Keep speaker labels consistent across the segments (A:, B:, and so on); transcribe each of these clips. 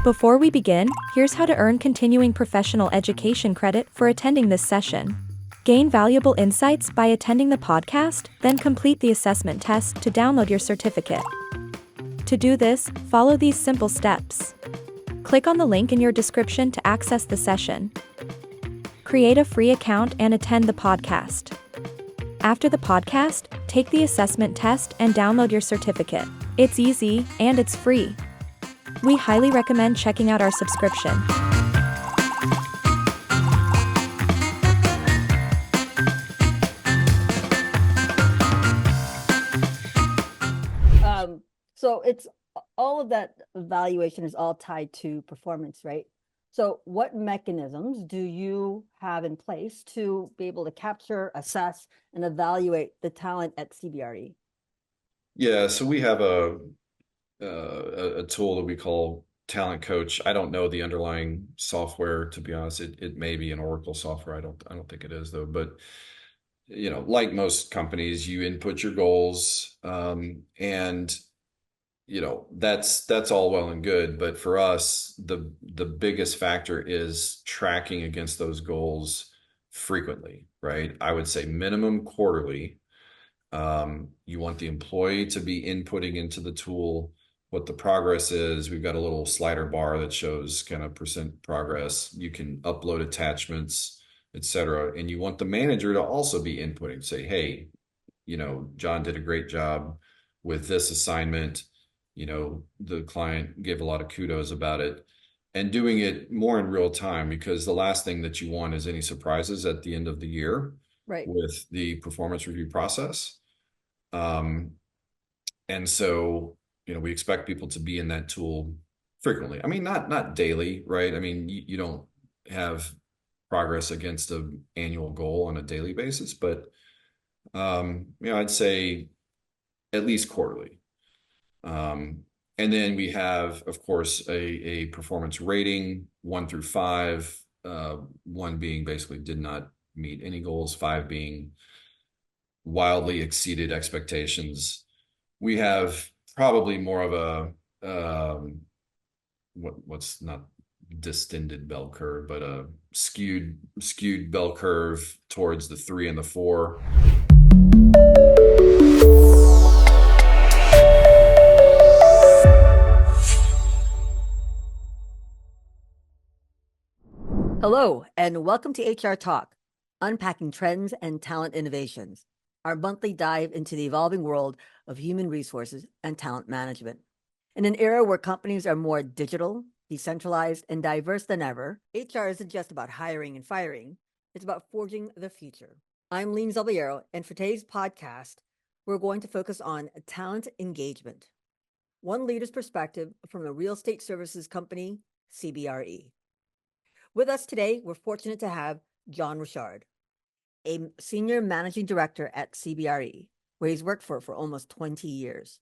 A: Before we begin, here's how to earn continuing professional education credit for attending this session. Gain valuable insights by attending the podcast, then complete the assessment test to download your certificate. To do this, follow these simple steps. Click on the link in your description to access the session. Create a free account and attend the podcast. After the podcast, take the assessment test and download your certificate. It's easy, and it's free. We highly recommend checking out our subscription.
B: So it's all of that evaluation is all tied to performance, right? So what mechanisms do you have in place to be able to capture, assess, and evaluate the talent at CBRE?
C: Yeah, so we have a tool that we call Talent Coach. I don't know the underlying software, to be honest. It may be an Oracle software. I don't think it is though. But like most companies, you input your goals, and that's all well and good. But for us, the biggest factor is tracking against those goals frequently, right? I would say minimum quarterly. You want the employee to be inputting into the tool what the progress is. We've got a little slider bar that shows kind of percent progress. You can upload attachments, etc. And you want the manager to also be inputting, say, hey, John did a great job with this assignment. The client gave a lot of kudos about it, and doing it more in real time, because the last thing that you want is any surprises at the end of the year,
B: right,
C: with the performance review process. And so, we expect people to be in that tool frequently. I mean, not daily, right? I mean, you don't have progress against an annual goal on a daily basis, but, I'd say at least quarterly. And then we have, of course, a performance rating, 1 through 5, 1 being basically did not meet any goals, 5 being wildly exceeded expectations. We have probably more of a what's not distended bell curve, but a skewed bell curve towards the 3 and the 4.
B: Hello, and welcome to HR Talk, unpacking trends and talent innovations, our monthly dive into the evolving world of human resources and talent management. In an era where companies are more digital, decentralized, and diverse than ever, HR isn't just about hiring and firing, it's about forging the future. I'm Aileen Zaballero, and for today's podcast, we're going to focus on talent engagement, one leader's perspective from a real estate services company, CBRE. With us today, we're fortunate to have John Richard, a senior managing director at CBRE, where he's worked for almost 20 years.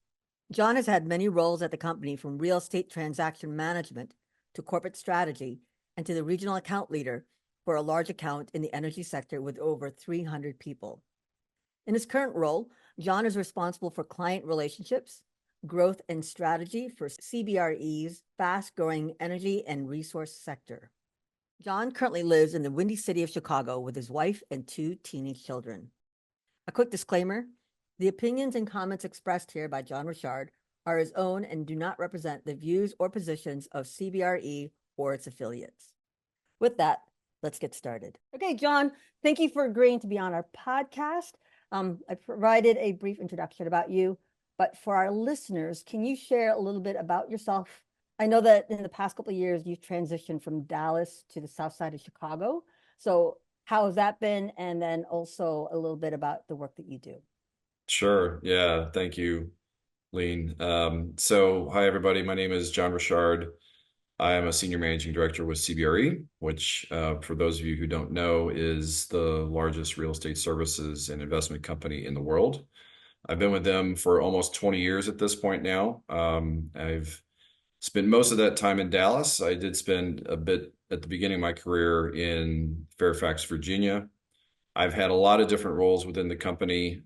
B: John has had many roles at the company, from real estate transaction management to corporate strategy, and to the regional account leader for a large account in the energy sector with over 300 people. In his current role, John is responsible for client relationships, growth and strategy for CBRE's fast-growing energy and resource sector. John currently lives in the windy city of Chicago with his wife and 2 teenage children. A quick disclaimer: the opinions and comments expressed here by John Richard are his own and do not represent the views or positions of CBRE or its affiliates. With that, let's get started. Okay, John, thank you for agreeing to be on our podcast. I provided a brief introduction about you, but for our listeners, can you share a little bit about yourself? I know that in the past couple of years, you've transitioned from Dallas to the south side of Chicago. So how has that been? And then also a little bit about the work that you do.
C: Sure. Yeah. Thank you, Lean. So hi, everybody. My name is John Richard. I am a senior managing director with CBRE, which, for those of you who don't know, is the largest real estate services and investment company in the world. I've been with them for almost 20 years at this point now. I've spent most of that time in Dallas. I did spend a bit at the beginning of my career in Fairfax, Virginia. I've had a lot of different roles within the company.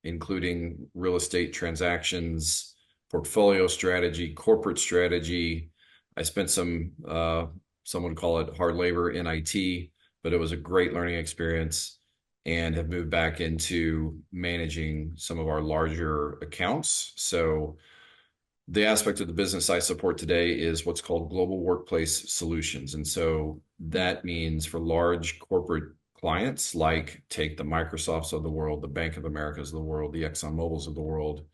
C: including real estate transactions, portfolio strategy, corporate strategy. I spent some would call it hard labor in IT, but it was a great learning experience, and have moved back into managing some of our larger accounts. So the aspect of the business I support today is what's called global workplace solutions. And so that means for large corporate clients, like take the Microsofts of the world, the Bank of Americas of the world, the Exxon Mobils of the world,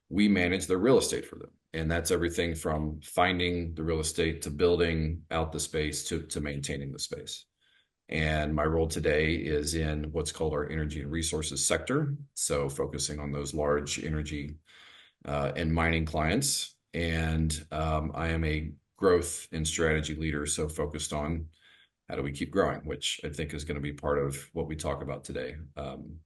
C: we manage their real estate for them. And that's everything from finding the real estate to building out the space to maintaining the space. And my role today is in what's called our energy and resources sector. So focusing on those large energy and mining clients. And I am a growth and strategy leader, so focused on how do we keep growing, which I think is going to be part of what we talk about today.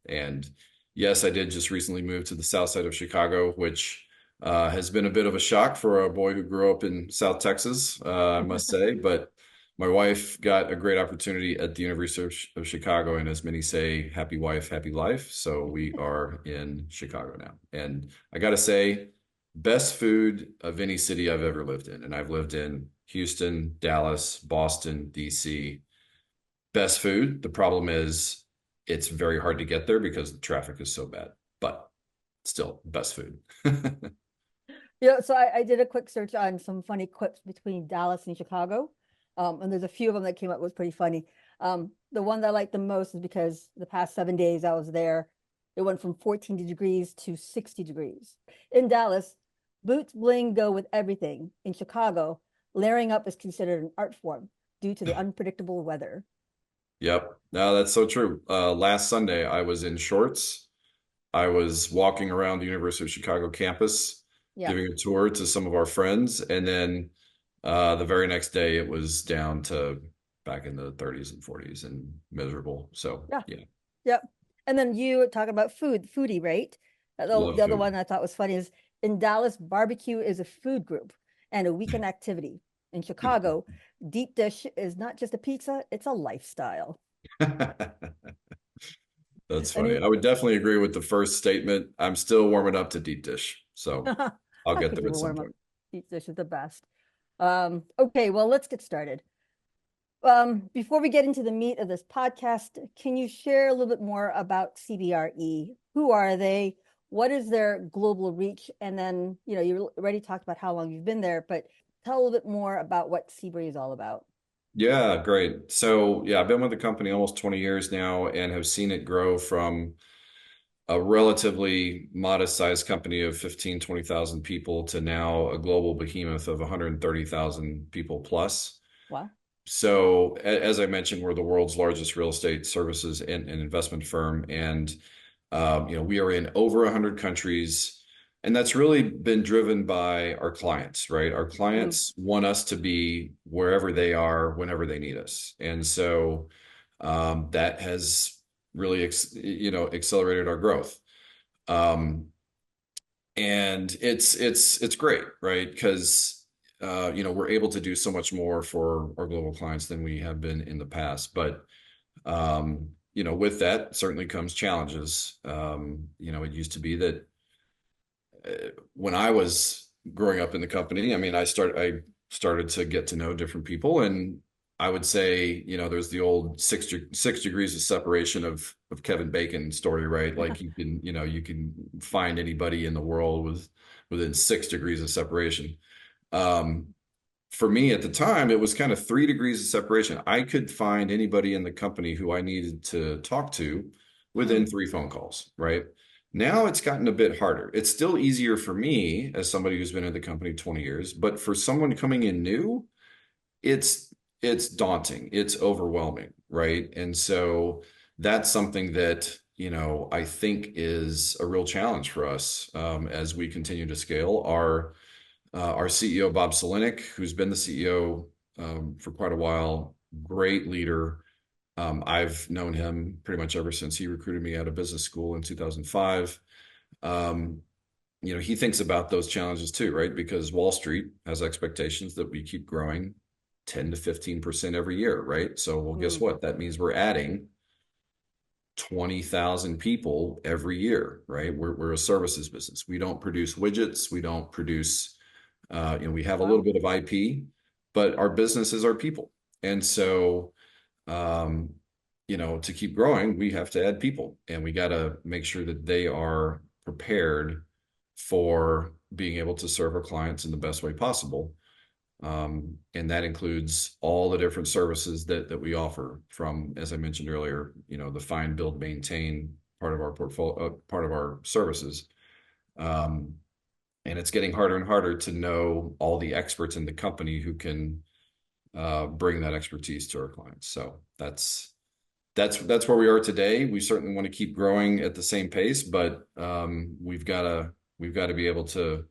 C: And yes, I did just recently move to the south side of Chicago, which has been a bit of a shock for a boy who grew up in South Texas, I must say. But my wife got a great opportunity at the University of Chicago, and as many say, happy wife, happy life. So we are in Chicago now. And I got to say, best food of any city I've ever lived in. And I've lived in Houston, Dallas, Boston, DC. Best food. The problem is it's very hard to get there because the traffic is so bad, but still best food.
B: Yeah, so I did a quick search on some funny clips between Dallas and Chicago. And there's a few of them that came up was pretty funny. The one that I like the most is because the past 7 days I was there, it went from 14 degrees to 60 degrees. In Dallas, boots bling go with everything. In Chicago, layering up is considered an art form due to the unpredictable weather.
C: Yep. No, that's so true. Last Sunday, I was in shorts. I was walking around the University of Chicago campus,
B: Yeah.
C: giving a tour to some of our friends. And then the very next day, it was down to back in the 30s and 40s and miserable. So,
B: Yeah.
C: yeah.
B: Yep. And then you talk about foodie, right?
C: Love
B: The other
C: food.
B: one I thought was funny is in Dallas, barbecue is a food group and a weekend activity. In Chicago, deep dish is not just a pizza, it's a lifestyle.
C: That's
B: And
C: funny. I would definitely agree with the first statement. I'm still warming up to deep dish, so I'll
B: I
C: get
B: could
C: there
B: do
C: at
B: a
C: some
B: warm up.
C: point.
B: Deep dish is the best. Okay, well, let's get started. Before we get into the meat of this podcast, can you share a little bit more about CBRE? Who are they? What is their global reach? And then, you already talked about how long you've been there, but tell a little bit more about what CBRE is all about.
C: Yeah, great. So, yeah, I've been with the company almost 20 years now and have seen it grow from a relatively modest sized company of 15, 20,000 people to now a global behemoth of 130,000 people plus.
B: Wow.
C: So, as I mentioned, we're the world's largest real estate services and investment firm, and we are in over 100 countries, and that's really been driven by our clients, right? Our
B: Mm.
C: clients want us to be wherever they are, whenever they need us, and so that has really, accelerated our growth. Um, and it's great, right? Because we're able to do so much more for our global clients than we have been in the past. But with that certainly comes challenges. It used to be that when I was growing up in the company, I mean, I started to get to know different people, and I would say, there's the old six degrees of separation of Kevin Bacon story, right? Like you can find anybody in the world within 6 degrees of separation. Um, for me at the time, it was kind of 3 degrees of separation. I could find anybody in the company who I needed to talk to within 3 phone calls, right? Now it's gotten a bit harder. It's still easier for me as somebody who's been in the company 20 years, but for someone coming in new, it's daunting. It's overwhelming, right? And so that's something that, I think is a real challenge for us as we continue to scale. Our CEO, Bob Selenick, who's been the CEO for quite a while, great leader. I've known him pretty much ever since he recruited me out of business school in 2005. Um, he thinks about those challenges too, right? Because Wall Street has expectations that we keep growing 10 to 15% every year, right? So, well, guess
B: Mm.
C: what? That means we're adding 20,000 people every year, right? We're a services business. We don't produce widgets. We don't produce, we have a little
B: Wow.
C: bit of IP, but our business is our people. And so, um, to keep growing, we have to add people, and we got to make sure that they are prepared for being able to serve our clients in the best way possible. And that includes all the different services that we offer from, as I mentioned earlier, the find, build, maintain part of our portfolio, part of our services. Um, and it's getting harder and harder to know all the experts in the company who can bring that expertise to our clients. So that's where we are today. We certainly want to keep growing at the same pace, but we've got to be able to.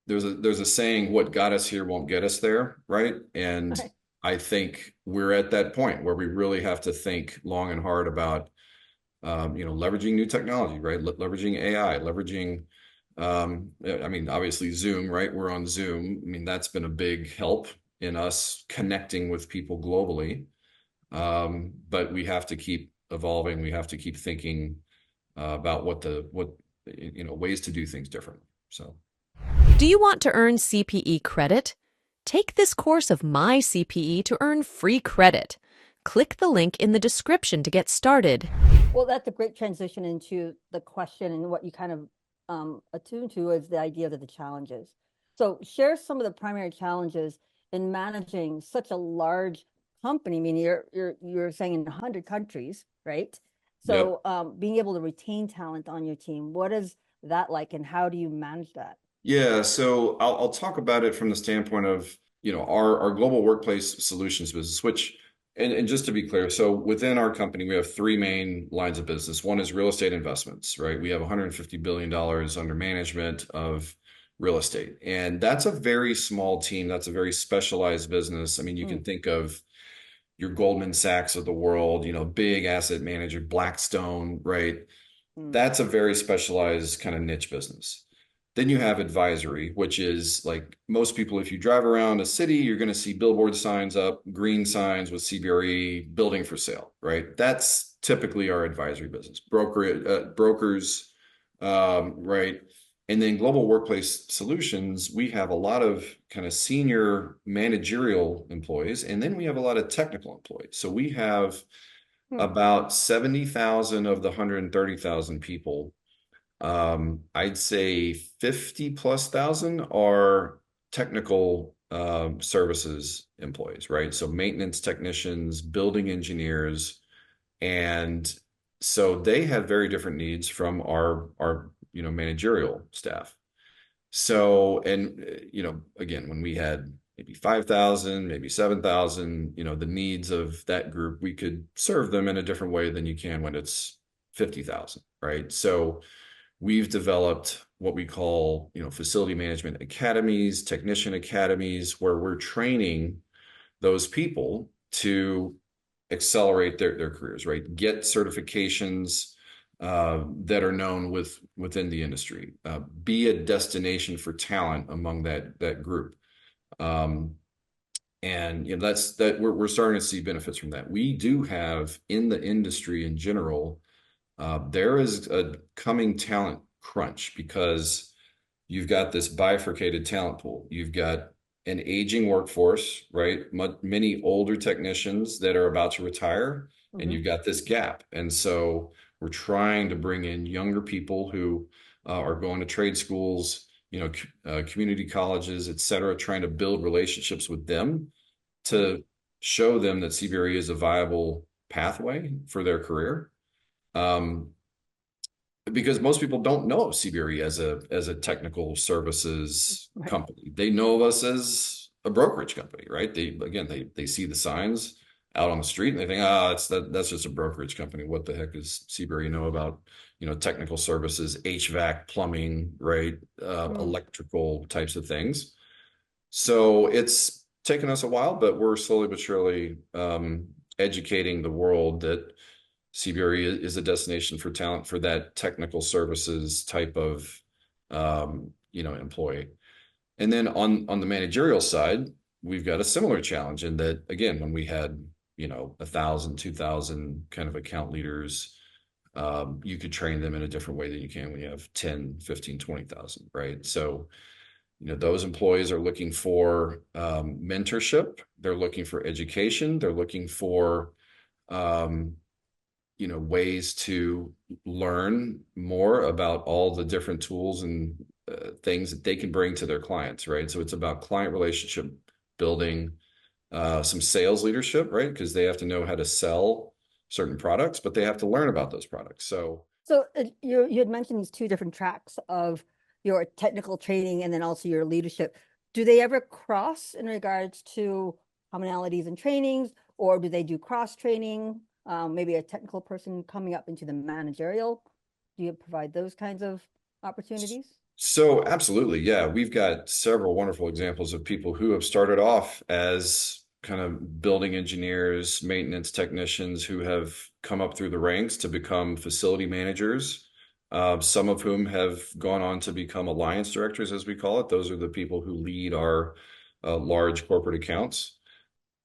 C: There's a saying, what got us here won't get us there, right? And
B: Right.
C: I think we're at that point where we really have to think long and hard about leveraging new technology, right? Leveraging AI, leveraging obviously Zoom, right? We're on Zoom. I mean, that's been a big help in us connecting with people globally. But we have to keep evolving. We have to keep thinking about what ways to do things differently. So.
D: Do you want to earn CPE credit? Take this course of My CPE to earn free credit. Click the link in the description to get started.
B: Well, that's a great transition into the question, and what you kind of attuned to is the idea of the challenges. So share some of the primary challenges in managing such a large company. I mean, you're saying in 100 countries, right? So being able to retain talent on your team, what is that like, and how do you manage that?
C: Yeah, so I'll talk about it from the standpoint of, our global workplace solutions business, which, and just to be clear, so within our company, we have three main lines of business. One is real estate investments, right? We have $150 billion under management of real estate. And that's a very small team. That's a very specialized business. I mean, you can think of your Goldman Sachs of the world, big asset manager, Blackstone, right? That's a very specialized kind of niche business. Then you have advisory, which is like most people, if you drive around a city, you're going to see billboard signs up, green signs with CBRE building for sale, right? That's typically our advisory business. Brokers, right? And then global workplace solutions, we have a lot of kind of senior managerial employees, and then we have a lot of technical employees. So we have about 70,000 of the 130,000 people. I'd say 50 plus thousand are technical services employees, right? So maintenance technicians, building engineers, and so they have very different needs from our managerial staff. So, and again, when we had maybe 5,000, maybe 7,000, the needs of that group, we could serve them in a different way than you can when it's 50,000, right? So we've developed what we call, facility management academies, technician academies, where we're training those people to accelerate their careers, right? Get certifications that are known within the industry, be a destination for talent among that group. And that's that we're starting to see benefits from that. We do have in the industry in general, there is a coming talent crunch because you've got this bifurcated talent pool. You've got an aging workforce, right? Many older technicians that are about to retire, and you've got this gap. And so we're trying to bring in younger people who are going to trade schools, community colleges, et cetera, trying to build relationships with them to show them that CBRE is a viable pathway for their career. Because most people don't know CBRE as a technical services company. They know of us as a brokerage company, right? They see the signs out on the street and they think, that's just a brokerage company. What the heck does CBRE know about, technical services, HVAC, plumbing, right? Electrical types of things. So it's taken us a while, but we're slowly but surely educating the world that CBRE is a destination for talent for that technical services type of employee. And then on the managerial side, we've got a similar challenge in that, again, when we had 1,000, 2,000 kind of account leaders, you could train them in a different way than you can when you have 10, 15, 20,000, right? So, those employees are looking for mentorship. They're looking for education. They're looking for, ways to learn more about all the different tools and things that they can bring to their clients, right? So it's about client relationship building, some sales leadership, right? Because they have to know how to sell certain products, but they have to learn about those products. So
B: you had mentioned these two different tracks of your technical training and then also your leadership. Do they ever cross in regards to commonalities and trainings, or do they do cross training? Maybe a technical person coming up into the managerial. Do you provide those kinds of opportunities?
C: So absolutely, yeah. We've got several wonderful examples of people who have started off as kind of building engineers, maintenance technicians who have come up through the ranks to become facility managers. Some of whom have gone on to become alliance directors, as we call it. Those are the people who lead our large corporate accounts.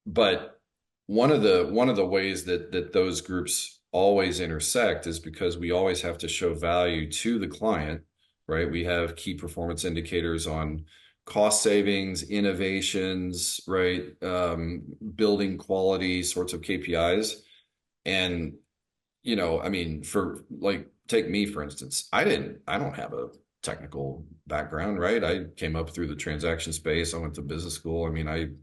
C: But one of the ways that those groups always intersect is because we always have to show value to the client, right? We have key performance indicators on cost savings, innovations, right? Building quality sorts of KPIs. And, I mean, for like, take me, for instance, I don't have a technical background, right? I came up through the transaction space. I went to business school. I mean,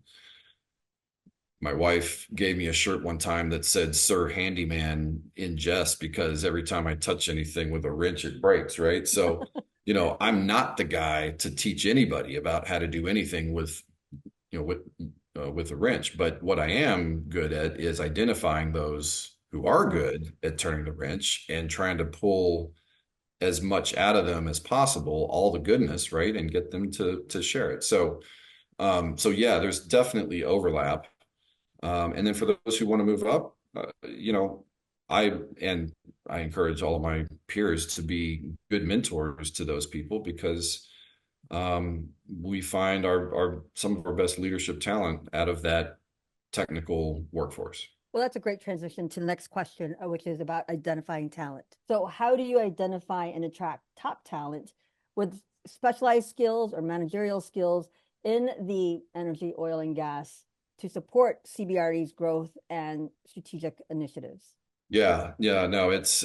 C: my wife gave me a shirt one time that said "Sir Handyman" in jest, because every time I touch anything with a wrench, it breaks, right? So, I'm not the guy to teach anybody about how to do anything with, with a wrench. But what I am good at is identifying those who are good at turning the wrench and trying to pull as much out of them as possible, all the goodness, right? And get them to share it. So yeah, there's definitely overlap. And then for those who want to move up, I encourage all of my peers to be good mentors to those people, because we find our some of our best leadership talent out of that technical workforce.
B: Well, that's a great transition to the next question, which is about identifying talent. So how do you identify and attract top talent with specialized skills or managerial skills in the energy, oil, and gas to support CBRE's growth and strategic initiatives?
C: Yeah, no, it's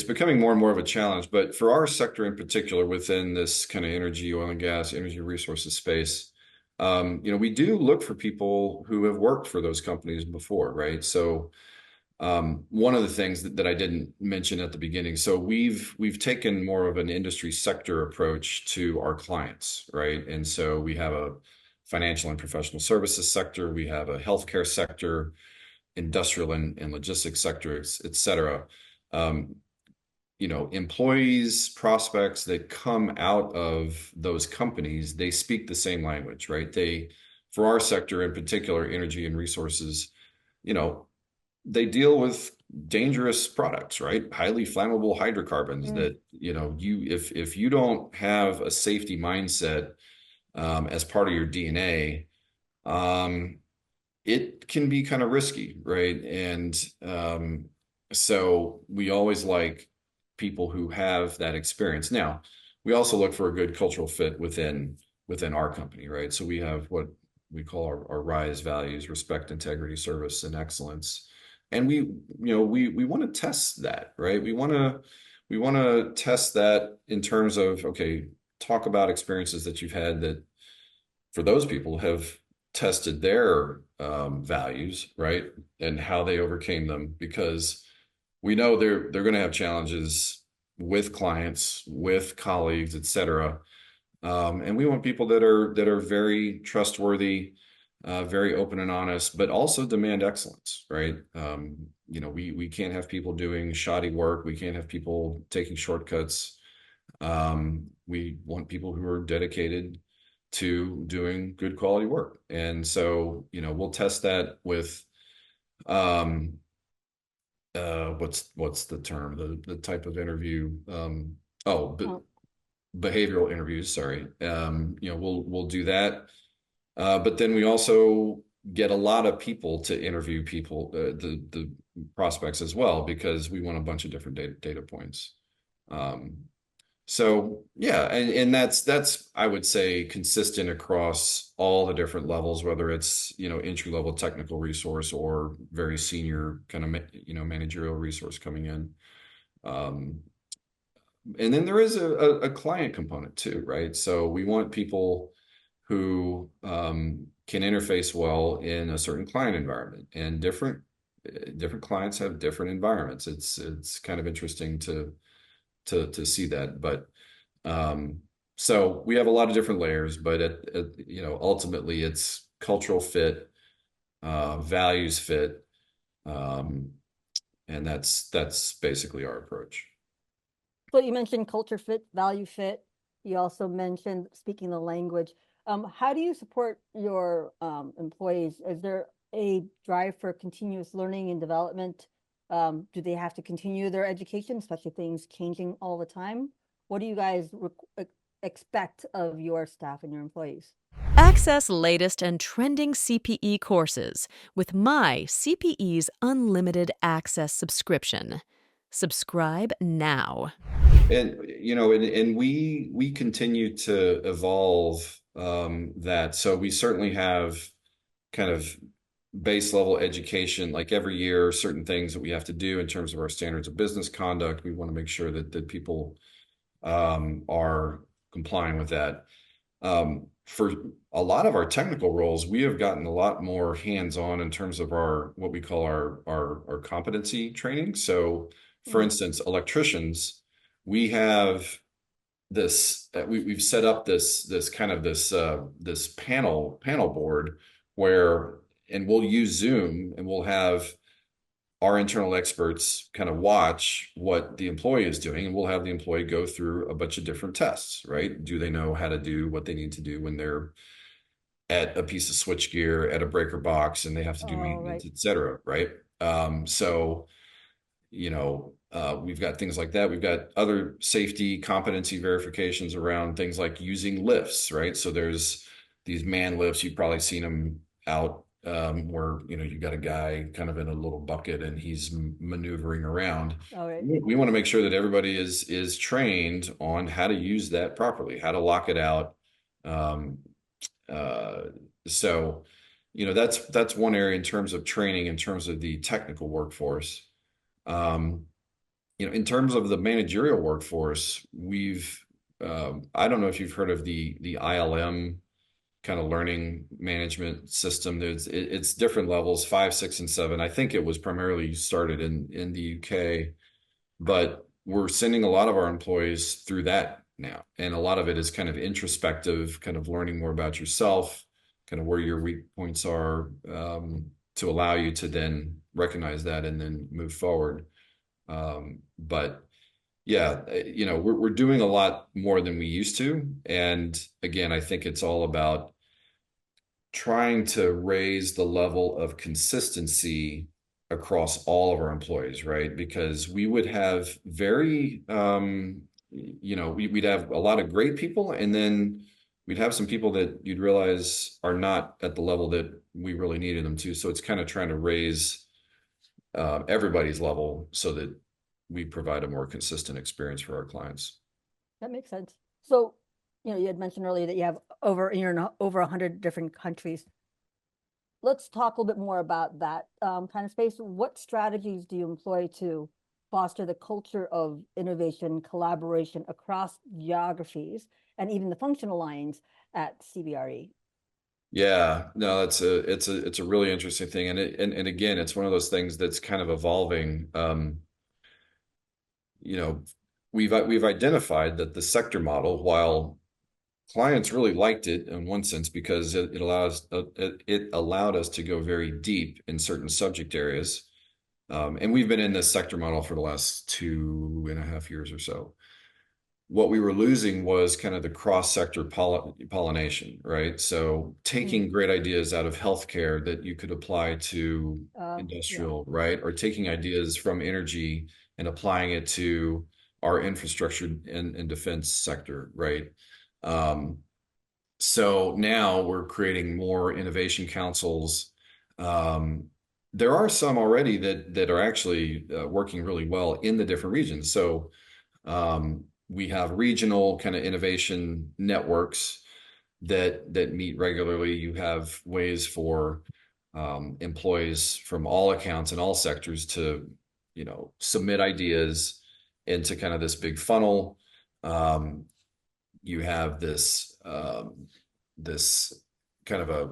C: becoming more and more of a challenge, but for our sector in particular, within this kind of energy, oil and gas, energy resources space, we do look for people who have worked for those companies before, right? So one of the things that I didn't mention at the beginning, so we've taken more of an industry sector approach to our clients, right? And so we have a financial and professional services sector, we have a healthcare sector, industrial and logistics sector, et cetera. Employees, prospects that come out of those companies, they speak the same language, right? For our sector in particular, energy and resources, they deal with dangerous products, right? Highly flammable hydrocarbons that, if you don't have a safety mindset as part of your DNA, it can be kind of risky, right? And so we always like people who have that experience. Now, we also look for a good cultural fit within our company, right? So we have what we call our RISE values: respect, integrity, service, and excellence. And we want to test that, right? We want to test that in terms of, okay, talk about experiences that you've had that for those people have tested their values, right? And how they overcame them, because we know they're going to have challenges with clients, with colleagues, et cetera. And we want people that are very trustworthy, very open and honest, but also demand excellence, right? We can't have people doing shoddy work. We can't have people taking shortcuts. We want people who are dedicated to doing good quality work. And so, we'll test that with what's the term, the type of interview, behavioral interviews, sorry. We'll do that. But then we also get a lot of people to interview people, the prospects as well, because we want a bunch of different data points. So yeah, and that's I would say consistent across all the different levels, whether it's, entry level technical resource or very senior kind of managerial resource coming in. And then there is a client component too, right? So we want people who can interface well in a certain client environment, and different clients have different environments. It's kind of interesting to see that, but so we have a lot of different layers, but ultimately it's cultural fit, values fit, and that's basically our approach.
B: So you mentioned culture fit, value fit. You also mentioned speaking the language. How do you support your employees? Is there a drive for continuous learning and development? Do they have to continue their education, especially things changing all the time? What do you guys expect of your staff and your employees?
D: Access latest and trending CPE courses with my CPE's Unlimited Access subscription. Subscribe now.
C: And we continue to evolve that. So we certainly have kind of base level education, like every year, certain things that we have to do in terms of our standards of business conduct. We want to make sure that people are complying with that. For a lot of our technical roles, we have gotten a lot more hands-on in terms of what we call our competency training. So, for instance, electricians, we have this we've set up this kind of this panel board where, and we'll use Zoom, and we'll have our internal experts kind of watch what the employee is doing, and we'll have the employee go through a bunch of different tests, right? Do they know how to do what they need to do when they're at a piece of switchgear at a breaker box and they have to do maintenance,
B: Right.
C: et cetera, right? So we've got things like that. We've got other safety competency verifications around things like using lifts, right? So there's these man lifts. You've probably seen them out where you've got a guy kind of in a little bucket and he's maneuvering around.
B: All right.
C: We want to make sure that everybody is trained on how to use that properly, how to lock it out. So that's one area in terms of training, in terms of the technical workforce. In terms of the managerial workforce, I don't know if you've heard of the ILM kind of learning management system. It's different levels, 5, 6, and 7. I think it was primarily started in the UK, but we're sending a lot of our employees through that now. And a lot of it is kind of introspective, kind of learning more about yourself, kind of where your weak points are, to allow you to then recognize that and then move forward. But yeah, we're doing a lot more than we used to. And again, I think it's all about trying to raise the level of consistency across all of our employees, right? Because we would have we'd have a lot of great people, and then we'd have some people that you'd realize are not at the level that we really needed them to. So it's kind of trying to raise everybody's level so that we provide a more consistent experience for our clients.
B: That makes sense. So, you had mentioned earlier that you have you're in over 100 different countries. Let's talk a little bit more about that kind of space. What strategies do you employ to foster the culture of innovation, collaboration across geographies, and even the functional lines at CBRE?
C: Yeah, no, it's a really interesting thing, and again, it's one of those things that's kind of evolving. We've identified that the sector model, while clients really liked it in one sense because it allowed us to go very deep in certain subject areas, and we've been in this sector model for the last 2.5 years or so. What we were losing was kind of the cross-sector pollination, right? So taking great ideas out of healthcare that you could apply to industrial, right? Or taking ideas from energy and applying it to our infrastructure and defense sector, right? So now we're creating more innovation councils There are some already that are actually working really well in the different regions. So we have regional kind of innovation networks that meet regularly. You have ways for employees from all accounts and all sectors to, submit ideas into kind of this big funnel. You have this kind of a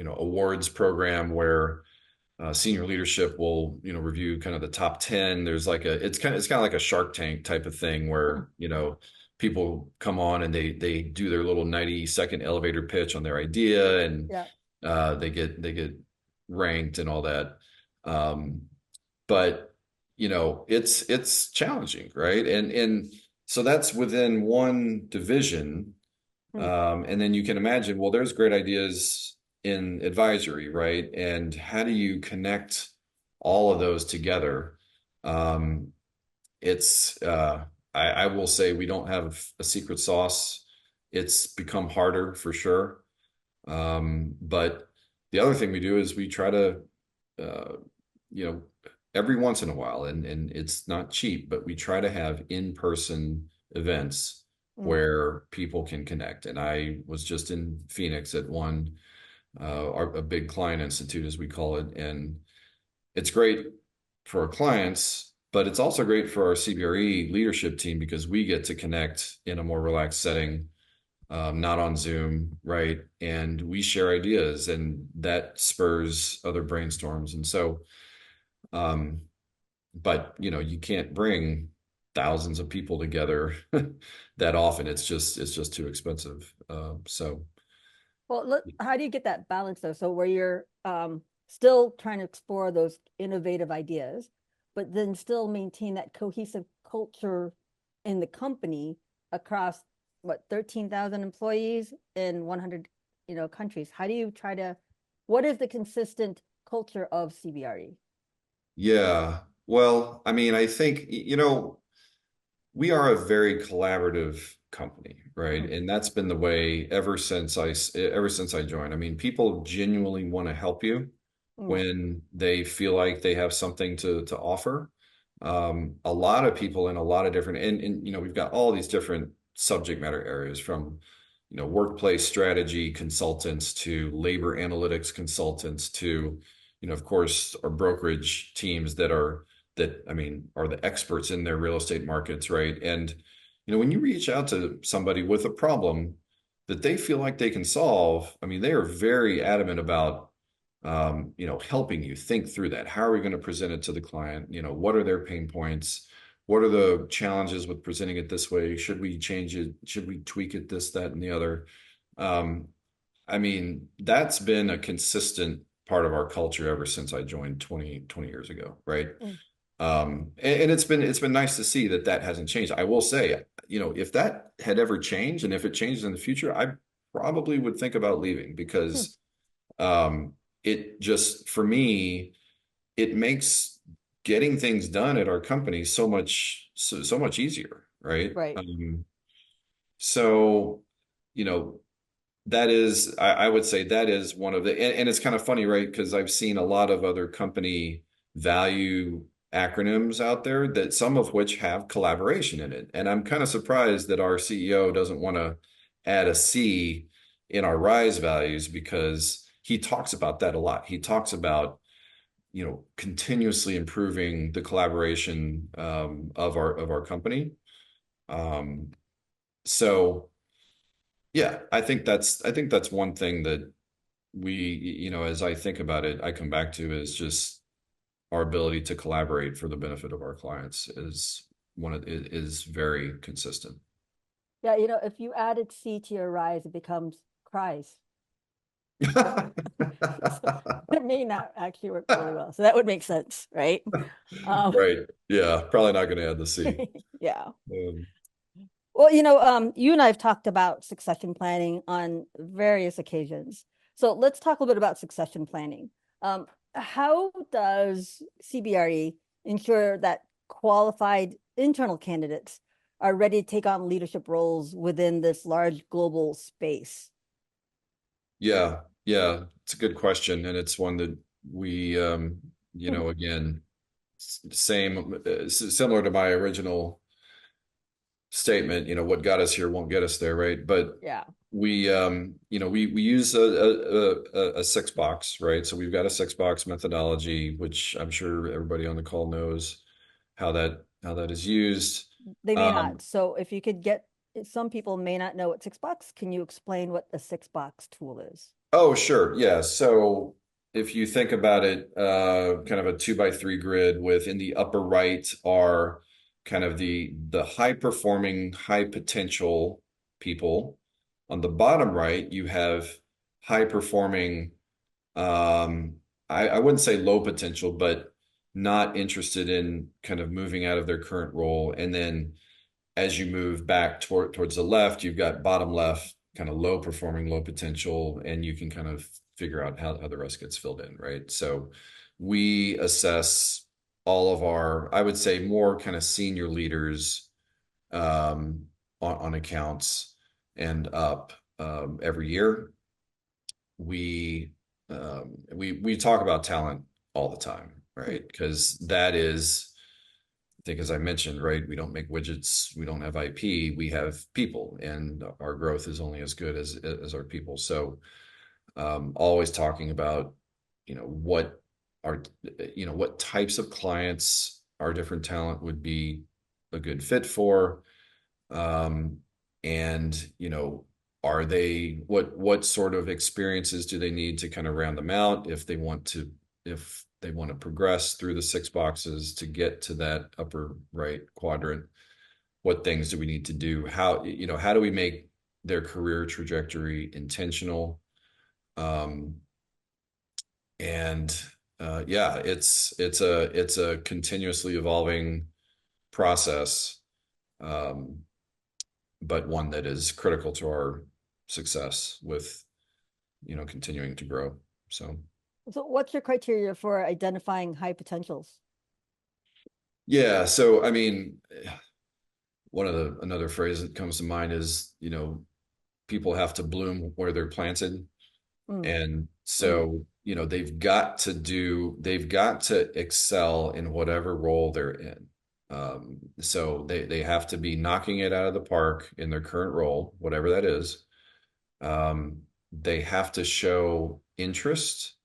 C: awards program where senior leadership will review kind of the top 10. There's like it's kind of like a Shark Tank type of thing where people come on and they do their little 90-second elevator pitch on their idea, and
B: Yeah.
C: they get ranked and all that. But it's challenging, right? And so that's within one division. And then you can imagine, well, there's great ideas in advisory, right? And how do you connect all of those together? It's I will say we don't have a secret sauce. It's become harder for sure. But the other thing we do is we try to, uh, you know, every once in a while, and it's not cheap, but we try to have in-person events where people can connect. And I was just in Phoenix at one, a big client institute, as we call it, and it's great for our clients, but it's also great for our CBRE leadership team because we get to connect in a more relaxed setting, not on Zoom, right? And we share ideas, and that spurs other brainstorms. And so, but you can't bring thousands of people together that often. It's just too expensive. So
B: Well, how do you get that balance though? So where you're still trying to explore those innovative ideas, but then still maintain that cohesive culture in the company across what 13,000 employees in 100 countries. How do you try to? What is the consistent culture of CBRE?
C: yeah, well, I mean, I think we are a very collaborative company, right? And that's been the way ever since I joined. I mean, people genuinely want to help you when they feel like they have something to offer. A lot of people in a lot of different, and we've got all these different subject matter areas, from workplace strategy consultants to labor analytics consultants to of course our brokerage teams that I mean are the experts in their real estate markets, right? And when you reach out to somebody with a problem that they feel like they can solve, I mean, they are very adamant about helping you think through that. How are we going to present it to the client? What are their pain points? What are the challenges with presenting it this way? Should we change it? Should we tweak it, this, that, and the other? I mean, that's been a consistent part of our culture ever since I joined 20 years ago, right? And it's been nice to see that hasn't changed. I will say, if that had ever changed, and if it changes in the future, I probably would think about leaving because it just, for me, it makes getting things done at our company so much easier, right?
B: Right.
C: So, you know, that is, I would say that is one of the, and it's kind of funny, right? Because I've seen a lot of other company value acronyms out there, that some of which have collaboration in it. And I'm kind of surprised that our CEO doesn't want to add a C in our RISE values, because he talks about that a lot. He talks about, continuously improving the collaboration of our company. So yeah, I think that's one thing that we, as I think about it, I come back to, is just our ability to collaborate for the benefit of our clients is very consistent.
B: Yeah, if you added C to your rise, it becomes cries. It may not actually work really well. So that would make sense, right?
C: Right. Yeah. Probably not going to add the C.
B: Yeah.
C: Um,
B: Well, you and I have talked about succession planning on various occasions. So let's talk a little bit about succession planning. How does CBRE ensure that qualified internal candidates are ready to take on leadership roles within this large global space?
C: yeah. Yeah. It's a good question. And it's one that we, again, similar to my original statement, what got us here won't get us there, right? But
B: Yeah.
C: we use a six box, right? So we've got a six box methodology, which I'm sure everybody on the call knows how that is used.
B: They may
C: Um,
B: not. So if you could get, some people may not know what 6 box. Can you explain what a 6 box tool is?
C: oh, sure, yeah. So if you think about it, kind of a 2 by 3 grid with in the upper right are kind of the high performing, high potential people. On the bottom right, you have high performing, I wouldn't say low potential, but not interested in kind of moving out of their current role. And then as you move back towards the left, you've got bottom left, kind of low performing, low potential, and you can kind of figure out how the rest gets filled in, right? So we assess all of our, I would say, more kind of senior leaders on accounts and up every year. We talk about talent all the time, right? Because that is, I think, as I mentioned, right, we don't make widgets, we don't have IP, we have people, and our growth is only as good as our people. So always talking about, what are, what types of clients our different talent would be a good fit for. And are they, what sort of experiences do they need to kind of round them out if they want to progress through the six boxes to get to that upper right quadrant? What things do we need to do? How do we make their career trajectory intentional? And yeah, it's a continuously evolving process, but one that is critical to our success with continuing to grow. So
B: So what's your criteria for identifying high potentials?
C: yeah, so I mean, another phrase that comes to mind is, people have to bloom where they're planted.
B: Mm,
C: And
B: mm,
C: so, they've got to excel in whatever role they're in. So they have to be knocking it out of the park in their current role, whatever that is. They have to show interest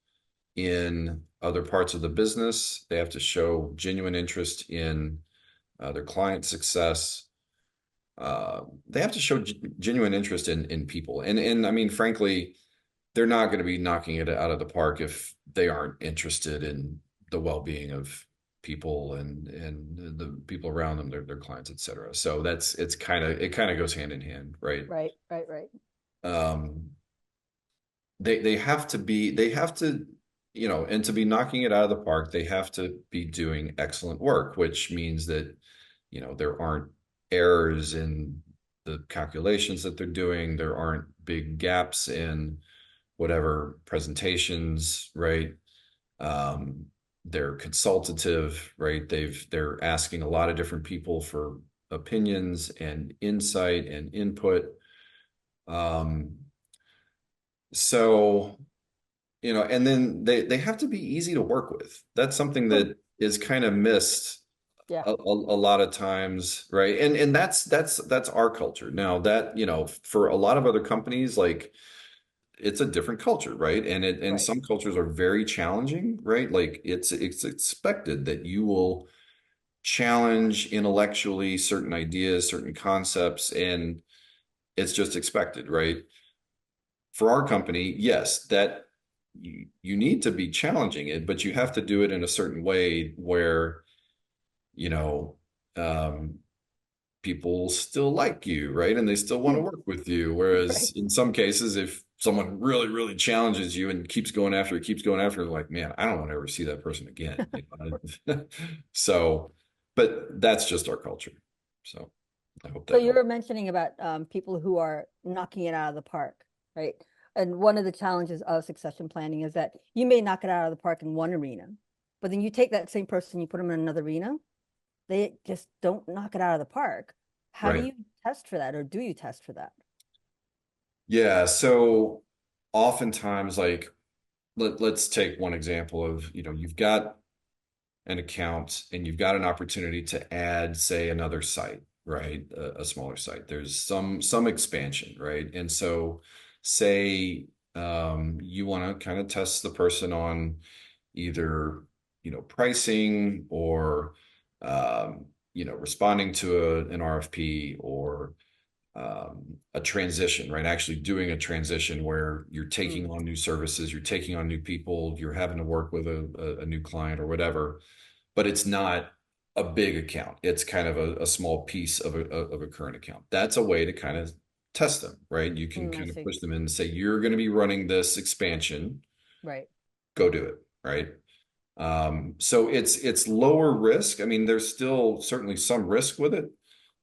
C: in other parts of the business. They have to show genuine interest in their client success. They have to show genuine interest in people. And I mean, frankly, they're not going to be knocking it out of the park if they aren't interested in the well-being of people and the people around them, their clients, et cetera. So it kind of goes hand in hand, right?
B: right, right, right.
C: Um, they have to, and to be knocking it out of the park, they have to be doing excellent work, which means that, there aren't errors in the calculations that they're doing. There aren't big gaps in whatever presentations, right? Um, they're consultative, right? They're asking a lot of different people for opinions and insight and input. Um, so, and then they have to be easy to work with. That's something
B: Hmm,
C: that is kind of missed
B: yeah,
C: a lot of times, right? And that's our culture. Now that, for a lot of other companies, like, it's a different culture, right? And
B: right.
C: some cultures are very challenging, right? Like it's expected that you will challenge intellectually certain ideas, certain concepts, and it's just expected, right? For our company, yes, that you need to be challenging it, but you have to do it in a certain way where, you know, um, people still like you, right? And they still want to work with you.
B: Right.
C: Whereas in some cases, if someone really, really challenges you and keeps going after, like, man, I don't want to ever see that person again. So, but that's just our culture. So I hope
B: So
C: that
B: you
C: helps.
B: were mentioning about people who are knocking it out of the park, right? And one of the challenges of succession planning is that you may knock it out of the park in one arena, but then you take that same person, you put them in another arena, they just don't knock it out of the park. How do
C: Right.
B: you test for that, or do you test for that?
C: Yeah. So oftentimes, like, let's take one example of, you've got an account and you've got an opportunity to add, say, another site, right? A smaller site. There's some expansion, right? And so say you want to kind of test the person on either, pricing or responding to an RFP or a transition, right? Actually doing a transition where you're taking on new services, you're taking on new people, you're having to work with a new client or whatever, but it's not a big account. It's kind of a small piece of a current account. That's a way to kind of test them, right? You can
B: I
C: kind of
B: see.
C: push them in and say, you're going to be running this expansion,
B: Right.
C: go do it, right? So it's lower risk. I mean, there's still certainly some risk with it.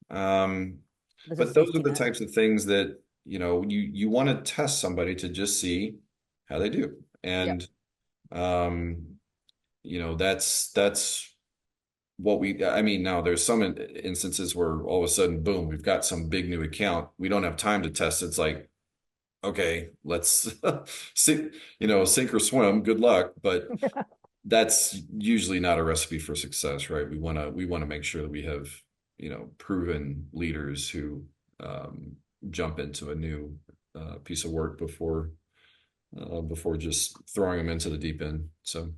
B: There's a
C: But those are
B: safety
C: the
B: net.
C: types of things that, you want to test somebody to just see how they do.
B: Yep.
C: And that's what I mean, now there's some instances where all of a sudden, boom, we've got some big new account. We don't have time to test. It's like, okay, let's sink or swim. Good luck. But that's usually not a recipe for success, right? We want to make sure that we have, proven leaders who jump into a new piece of work before just throwing them into the deep end. So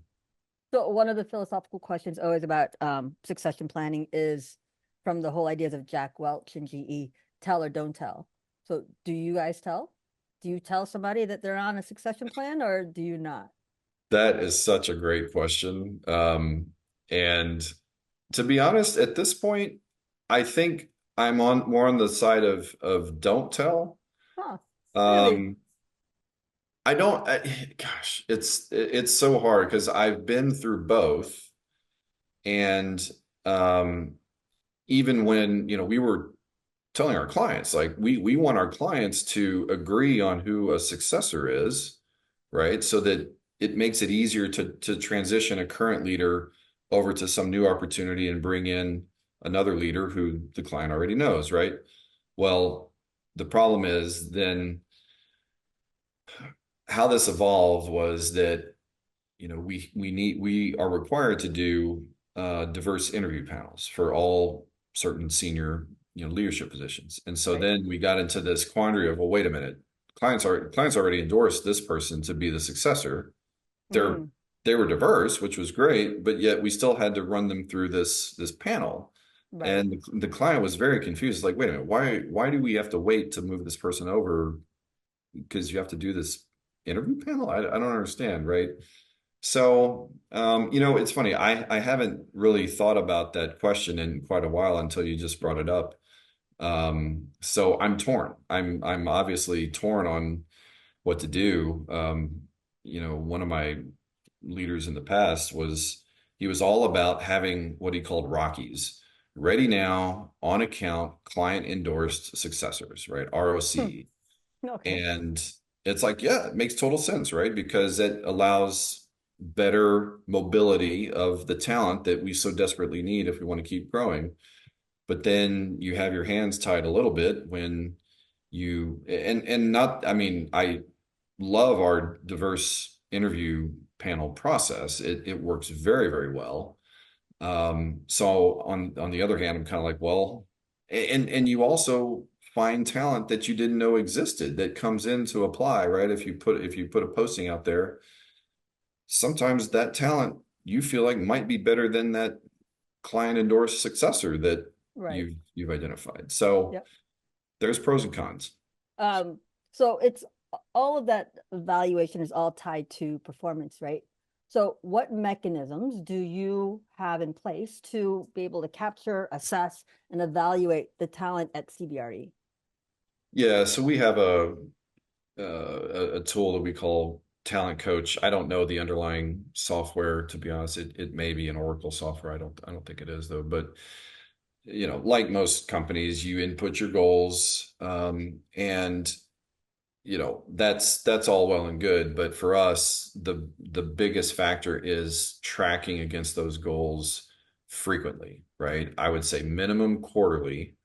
B: So one of the philosophical questions always about succession planning is from the whole ideas of Jack Welch and GE, tell or don't tell. So do you guys tell? Do you tell somebody that they're on a succession plan or do you not?
C: that is such a great question. And to be honest, at this point, I think I'm on more on the side of don't tell.
B: Huh. Really?
C: Um, I don't, gosh, it's so hard because I've been through both. And um, even when, we were telling our clients, like we want our clients to agree on who a successor is, right? So that it makes it easier to transition a current leader over to some new opportunity and bring in another leader who the client already knows, right? Well, the problem is then how this evolved was that we are required to do diverse interview panels for all certain senior leadership positions, and so
B: Right.
C: then we got into this quandary of, well, wait a minute, clients already endorsed this person to be the successor. they're
B: Mm,
C: they were diverse, which was great, but yet we still had to run them through this panel.
B: right.
C: And the client was very confused, like, wait a minute, why do we have to wait to move this person over because you have to do this interview panel? I don't understand, right? So, it's funny. I haven't really thought about that question in quite a while until you just brought it up. So I'm torn. I'm obviously torn on what to do. One of my leaders in the past he was all about having what he called Rockies, ready now, on account, client endorsed successors, right?
B: Hmm.
C: ROC.
B: Okay.
C: And it's like, yeah, it makes total sense, right? Because it allows better mobility of the talent that we so desperately need if we want to keep growing. But then you have your hands tied a little bit when and not, I mean, I love our diverse interview panel process. It works very, very well. So on the other hand, I'm kind of like, well, and you also find talent that you didn't know existed that comes in to apply, right? If you put a posting out there, sometimes that talent you feel like might be better than that client endorsed successor that
B: Right.
C: you've identified. So
B: Yep.
C: there's pros and cons.
B: Um, so it's all of that evaluation is all tied to performance, right? So what mechanisms do you have in place to be able to capture, assess, and evaluate the talent at CBRE?
C: Yeah, so we have a tool that we call Talent Coach. I don't know the underlying software, to be honest. It may be an Oracle software. I don't think it is though. But like most companies, you input your goals, and that's all well and good. But for us, the biggest factor is tracking against those goals frequently, right? I would say minimum quarterly.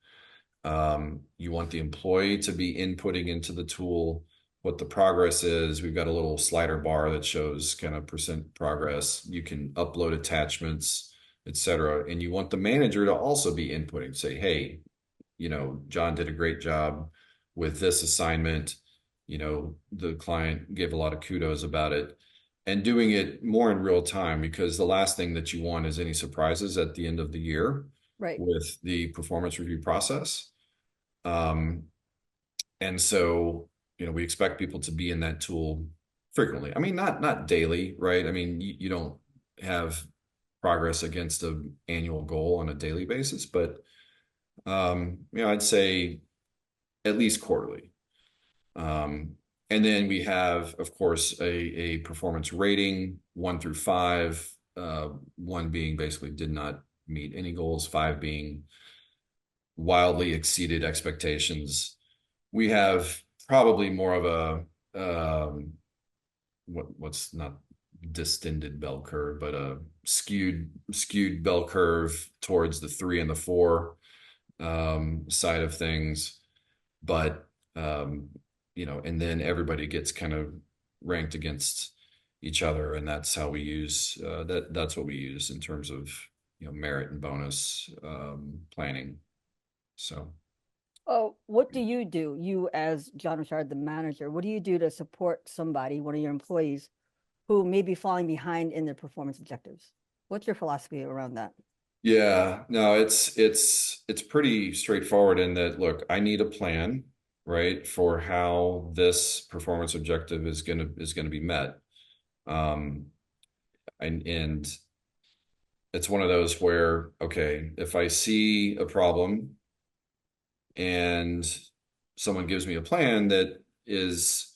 C: You want the employee to be inputting into the tool what the progress is. We've got a little slider bar that shows kind of percent progress. You can upload attachments, etc. And you want the manager to also be inputting, say, hey, John did a great job with this assignment. The client gave a lot of kudos about it, and doing it more in real time, because the last thing that you want is any surprises at the end of the year
B: Right.
C: with the performance review process. And so, we expect people to be in that tool frequently. I mean, not daily, right? I mean, you don't have progress against an annual goal on a daily basis, but I'd say at least quarterly. And then we have, of course, a performance rating, 1 through 5, 1 being basically did not meet any goals, 5 being wildly exceeded expectations. We have probably more of what's not distended bell curve, but a skewed bell curve towards the 3 and the 4 side of things. But and then everybody gets kind of ranked against each other, and that's how we use that's what we use in terms of merit and bonus planning. So
B: Oh, what do? You as John Richard, the manager, what do you do to support somebody, one of your employees, who may be falling behind in their performance objectives? What's your philosophy around that?
C: yeah, no, it's pretty straightforward in that, look, I need a plan, right, for how this performance objective is gonna be met. And it's one of those where, okay, if I see a problem and someone gives me a plan that is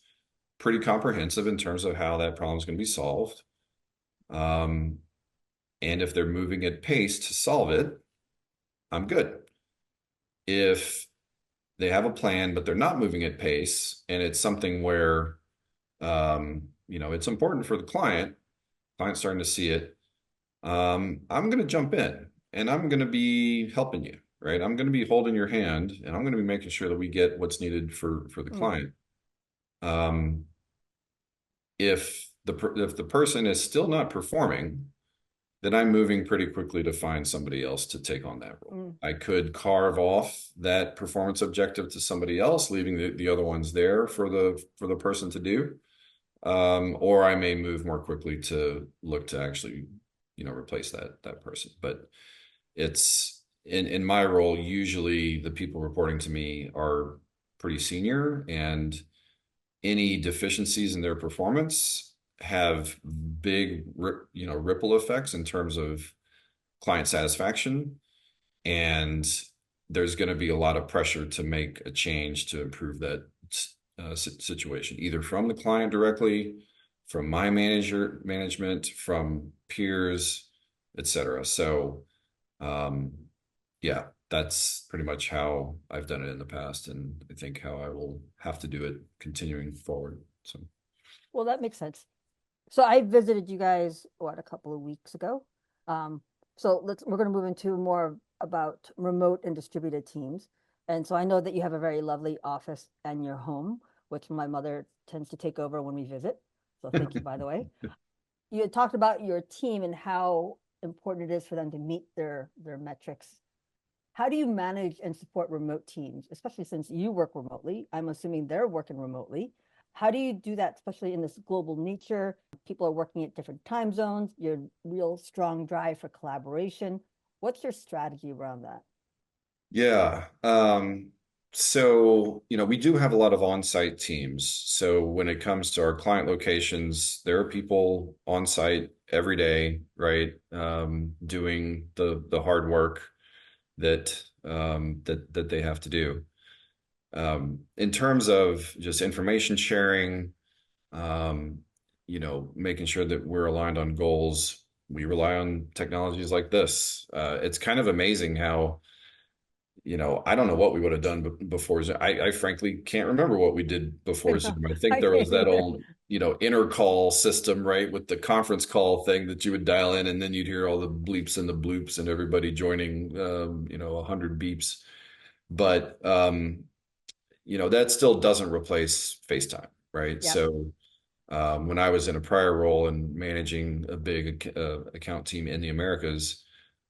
C: pretty comprehensive in terms of how that problem is going to be solved, and if they're moving at pace to solve it, I'm good. If they have a plan but they're not moving at pace, and it's something where it's important for the client's starting to see it, I'm going to jump in and I'm going to be helping you, right? I'm going to be holding your hand, and I'm going to be making sure that we get what's needed for the client. If the person is still not performing, then I'm moving pretty quickly to find somebody else to take on that role. I could carve off that performance objective to somebody else, leaving the other ones there for the person to do. Or I may move more quickly to look to actually, replace that person. But it's in my role, usually the people reporting to me are pretty senior, and any deficiencies in their performance have big, ripple effects in terms of client satisfaction. And there's going to be a lot of pressure to make a change to improve that situation, either from the client directly, from my management, from peers, etc. So, yeah, that's pretty much how I've done it in the past, and I think how I will have to do it continuing forward. So,
B: well, that makes sense. So I visited you guys, a couple of weeks ago. So we're going to move into more about remote and distributed teams. And so I know that you have a very lovely office and your home, which my mother tends to take over when we visit. So thank you, by the way. You had talked about your team and how important it is for them to meet their metrics. How do you manage and support remote teams, especially since you work remotely? I'm assuming they're working remotely. How do you do that, especially in this global nature? People are working at different time zones, your real strong drive for collaboration. What's your strategy around that?
C: Yeah. So, we do have a lot of on-site teams. So when it comes to our client locations, there are people on site every day, right? Doing the hard work that they have to do. In terms of just information sharing, making sure that we're aligned on goals, we rely on technologies like this. It's kind of amazing how, I don't know what we would have done before Zoom. I frankly can't remember what we did before Zoom. I think there was that old, intercall system, right, with the conference call thing that you would dial in, and then you'd hear all the bleeps and the bloops and everybody joining, 100 beeps. But, that still doesn't replace FaceTime, right?
B: Yep.
C: So when I was in a prior role and managing a big account team in the Americas,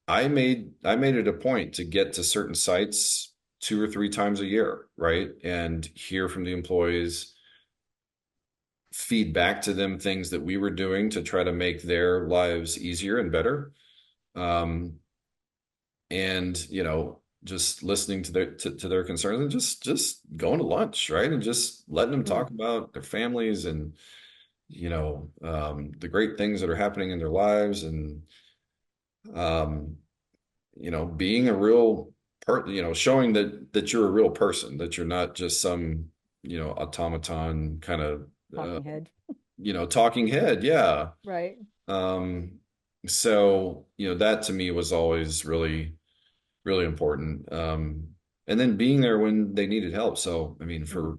C: I made it a point to get to certain sites 2 or 3 times a year, right? And hear from the employees, feed back to them things that we were doing to try to make their lives easier and better. Um, and just listening to their concerns, and just going to lunch, right? And just letting them talk about their families and the great things that are happening in their lives, and um, being a real showing that you're a real person, that you're not just some automaton kind of
B: Talking head.
C: talking head. Yeah.
B: Right.
C: Um, so that to me was always really, really important. And then being there when they needed help. So I mean, for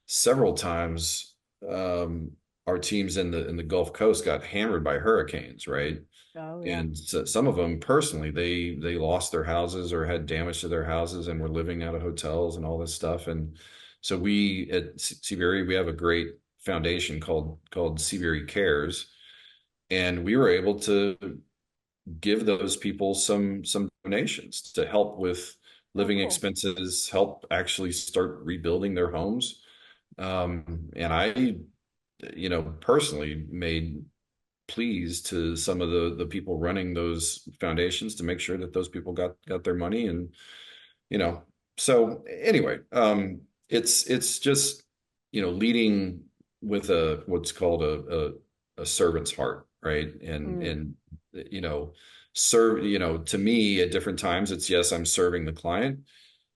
C: several times, um, our teams in the Gulf Coast got hammered by hurricanes, right?
B: Oh, yeah.
C: And so some of them personally, they lost their houses or had damage to their houses and were living out of hotels and all this stuff. And so we at CBRE, we have a great foundation called CBRE Cares, and we were able to give those people some donations to help with living
B: cool.
C: expenses, help actually start rebuilding their homes. And I, personally made pleas to some of the people running those foundations to make sure that those people got their money. And you know so anyway, it's just leading with a what's called a servant's heart, right? And serve, to me at different times, it's, yes, I'm serving the client.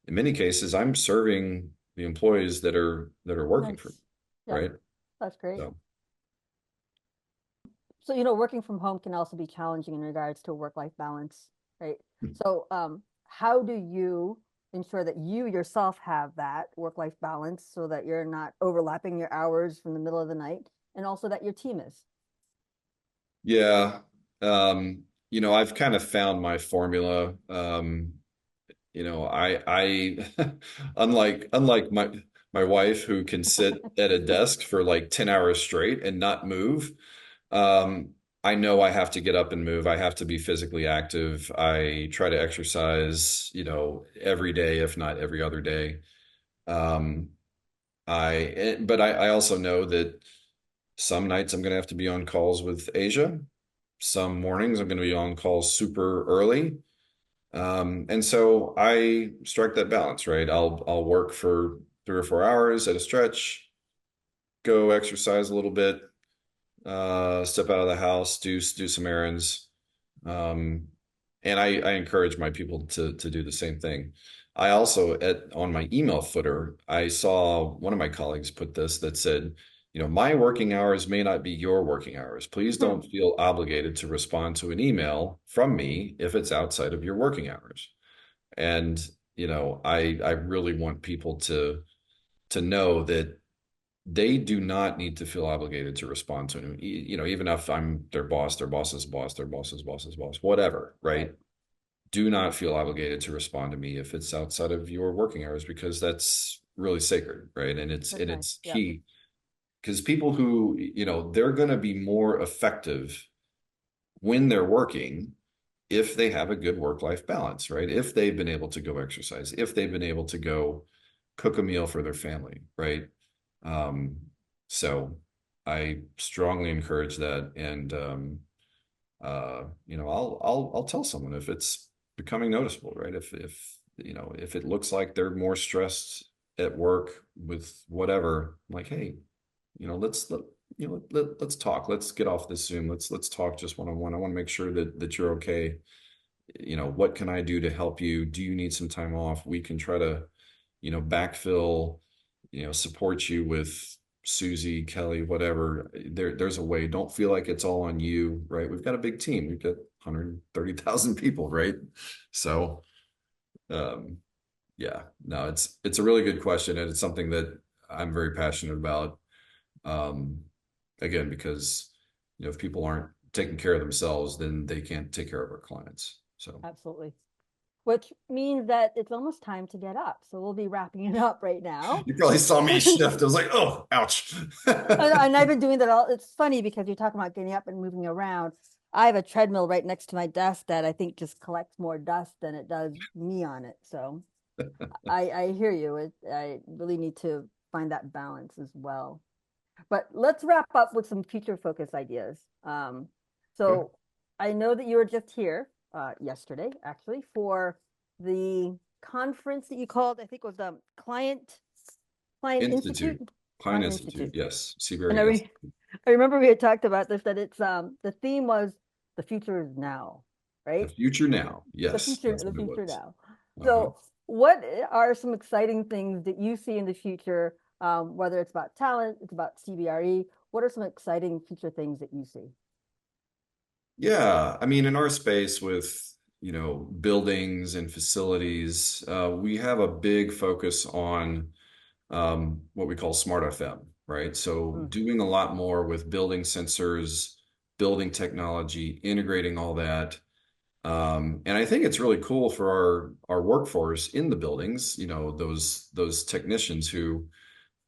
C: In many cases, I'm serving the employees that are working for me,
B: Nice. Yep.
C: right?
B: That's great.
C: So
B: So, working from home can also be challenging in regards to work-life balance, right? So, how do you ensure that you yourself have that work-life balance so that you're not overlapping your hours from the middle of the night, and also that your team is?
C: yeah, I've kind of found my formula. I unlike my wife, who can sit at a desk for like 10 hours straight and not move. Um, I know I have to get up and move. I have to be physically active. I try to exercise, every day, if not every other day. Um, but I also know that some nights I'm going to have to be on calls with Asia. Some mornings I'm going to be on calls super early. And so I strike that balance, right? I'll work for 3 or 4 hours at a stretch, go exercise a little bit, step out of the house, do some errands. Um, and I encourage my people to do the same thing. I also, on my email footer, I saw one of my colleagues put this that said, my working hours may not be your working hours. Please don't feel obligated to respond to an email from me if it's outside of your working hours. And I really want people to know that they do not need to feel obligated to respond to them. Even if I'm their boss, their boss's boss, their boss's boss's boss, whatever, right? Do not feel obligated to respond to me if it's outside of your working hours, because that's really sacred, right? And it's
B: Okay. Yep.
C: key, because people who, they're going to be more effective when they're working if they have a good work-life balance, right? If they've been able to go exercise, if they've been able to go cook a meal for their family, right? Um, so I strongly encourage that. And I'll tell someone if it's becoming noticeable, right? If it looks like they're more stressed at work with whatever, I'm like, hey, let's talk. Let's get off this Zoom. Let's talk just one-on-one. I want to make sure that you're okay. What can I do to help you? Do you need some time off? We can try to, backfill, support you with Susie, Kelly, whatever. There's a way. Don't feel like it's all on you, right? We've got a big team. We've got 130,000 people, right? So, yeah, no, it's a really good question, and it's something that I'm very passionate about. Um, again, because if people aren't taking care of themselves, then they can't take care of our clients. So
B: Absolutely. which means that it's almost time to get up. So we'll be wrapping it up right now.
C: You probably saw me shift. I was like, oh, ouch.
B: And I've been doing that all. It's funny because you're talking about getting up and moving around. I have a treadmill right next to my desk that I think just collects more dust than it does me on it. So I hear you. I really need to find that balance as well. But let's wrap up with some future focus ideas.
C: Okay.
B: So I know that you were just here yesterday, actually, for the conference that you called. I think it was the Client
C: Institute,
B: Institute.
C: Client Institute, yes,
B: And
C: CBRE.
B: I remember we had talked about this, that it's the theme was the future is now,
C: The
B: right?
C: future now,
B: The
C: yes,
B: future,
C: that's
B: the
C: what it
B: future
C: was.
B: now.
C: Uh-huh.
B: So what are some exciting things that you see in the future, whether it's about talent, it's about CBRE? What are some exciting future things that you see?
C: Yeah, I mean, in our space with, buildings and facilities, we have a big focus on what we call smart FM, right? So
B: Mm,
C: doing a lot more with building sensors, building technology, integrating all that. And I think it's really cool for our workforce in the buildings, those technicians who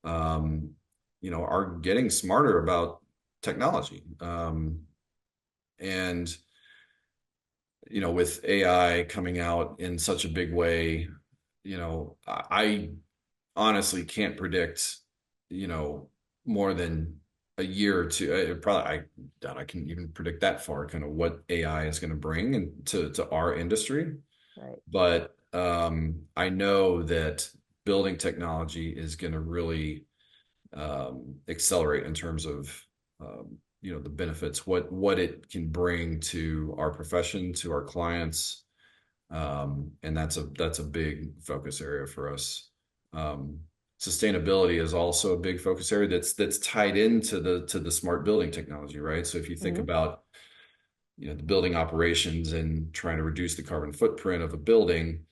C: are getting smarter about technology. And with AI coming out in such a big way, I honestly can't predict, more than a year or two. I doubt I can even predict that far, kind of what AI is going to bring to our industry.
B: right.
C: But I know that building technology is going to really accelerate in terms of the benefits, what it can bring to our profession, to our clients, and that's a big focus area for us. Um, Sustainability is also a big focus area that's tied into the smart building technology, right? So if you think
B: Mhm.
C: about the building operations and trying to reduce the carbon footprint of a building,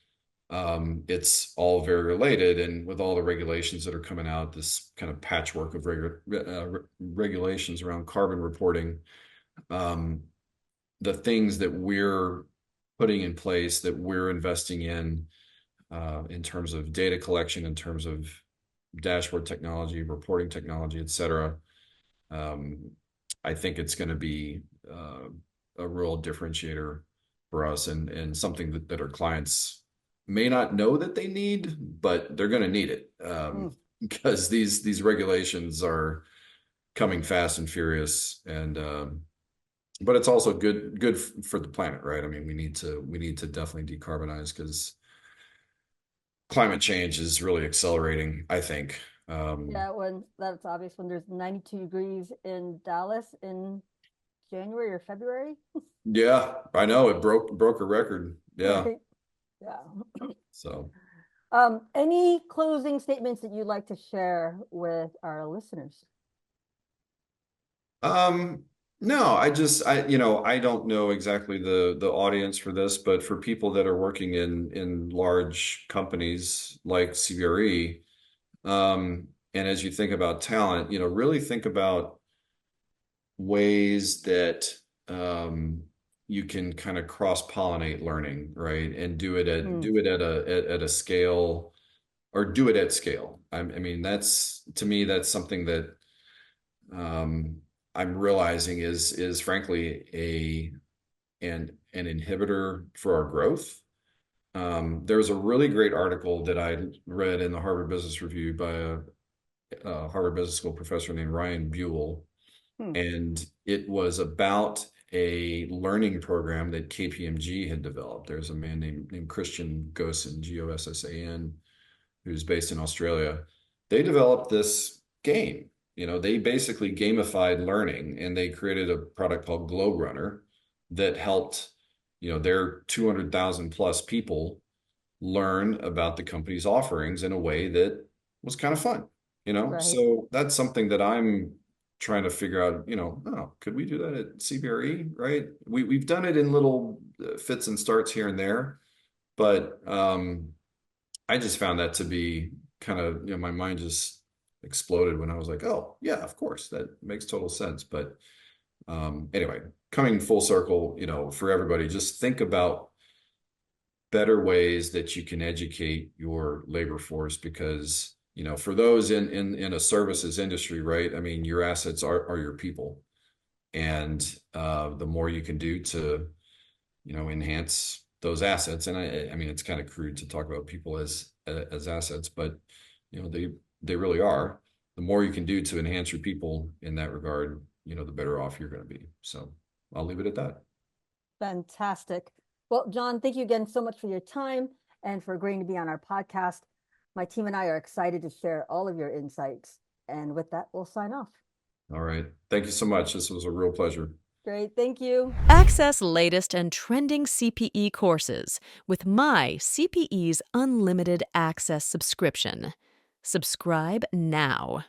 C: it's all very related. And with all the regulations that are coming out, this kind of patchwork of regulations around carbon reporting, um, the things that we're putting in place, that we're investing in terms of data collection, in terms of dashboard technology, reporting technology, et cetera, um, I think it's going to be a real differentiator for us, and something that our clients may not know that they need, but they're going to need it,
B: Mm.
C: because these regulations are coming fast and furious, and but it's also good for the planet, right? I mean, we need to definitely decarbonize because climate change is really accelerating, I think.
B: Yeah, when that's obvious when there's 92 degrees in Dallas in January or February,
C: Yeah, I know it broke a record. Yeah.
B: right? Yeah.
C: So,
B: Any closing statements that you'd like to share with our listeners?
C: um, no, I don't know exactly the audience for this, but for people that are working in large companies like CBRE, and as you think about talent, really think about ways that um, you can kind of cross-pollinate learning, right? And do it at
B: Mm,
C: do it at a scale, or do it at scale. I mean, that's, to me, that's something that um, I'm realizing is frankly an inhibitor for our growth. There was a really great article that I read in the Harvard Business Review by a Harvard Business School professor named Ryan Buell,
B: hmm,
C: and it was about a learning program that KPMG had developed. There's a man named Christian Gossan, Gossan, who's based in Australia. They developed this game. They basically gamified learning, and they created a product called Globe Runner that helped, their 200,000 plus people learn about the company's offerings in a way that was kind of fun,
B: right.
C: So that's something that I'm trying to figure out, oh, could we do that at CBRE, right? We've done it in little fits and starts here and there, but I just found that to be kind of, my mind just exploded when I was like, oh, yeah, of course, that makes total sense. But anyway, coming full circle, for everybody, just think about better ways that you can educate your labor force, because, for those in a services industry, right? I mean, your assets are your people. And the more you can do to, enhance those assets. And I mean, it's kind of crude to talk about people as assets, but they really are. The more you can do to enhance your people in that regard, the better off you're going to be. So I'll leave it at that.
B: Fantastic. Well, John, thank you again so much for your time and for agreeing to be on our podcast. My team and I are excited to share all of your insights. And with that, we'll sign off.
C: All right. Thank you so much. This was a real pleasure.
B: Great. Thank you.
D: Access latest and trending CPE courses with my CPE's Unlimited Access subscription. Subscribe now.